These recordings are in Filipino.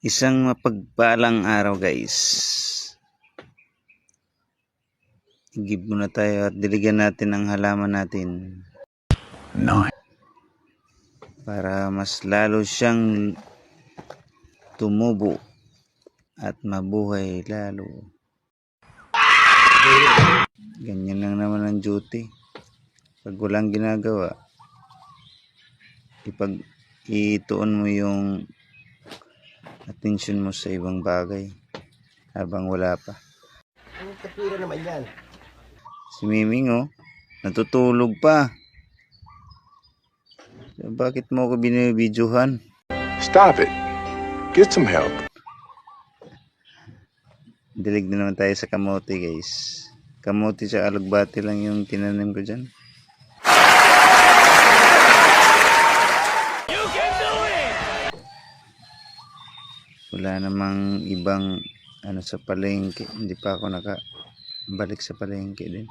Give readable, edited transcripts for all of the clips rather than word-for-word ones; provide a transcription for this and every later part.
Isang mapagpalang araw guys. I-give muna tayo at diligan natin ang halaman natin. Para mas lalo siyang tumubo at mabuhay lalo. Ganyan lang naman ang duty. Pag walang ginagawa, ituon mo yung attention mo sa ibang bagay habang wala pa. Ang kapira naman yan. Si Miming natutulog pa. Bakit mo ako binibidyohan? Stop it. Get some help. Dilig na naman tayo sa kamote guys. Kamote sa alugbati lang yung tinanim ko dyan. You can do it! Wala namang ibang sa palengke. Hindi pa ako nakabalik sa palengke din.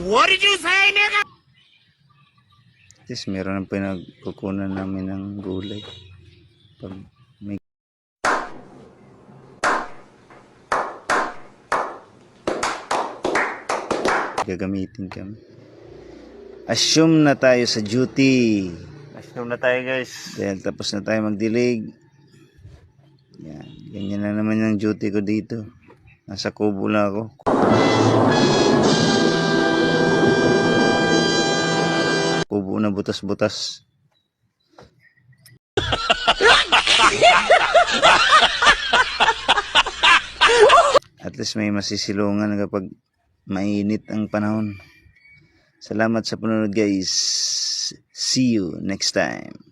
What did you say, nigga? At least meron ang pinagkukunan namin ng gulay. Pag may gagamitin kami. Assume na tayo sa duty. Assume na tayo guys. Dahil tapos na tayo magdilig. Yan. Ganyan na naman yung duty ko dito. Nasa kubo lang ako. Kubo na butas-butas. At least may masisilungan kapag mainit ang panahon. Salamat sa panonood guys. See you next time.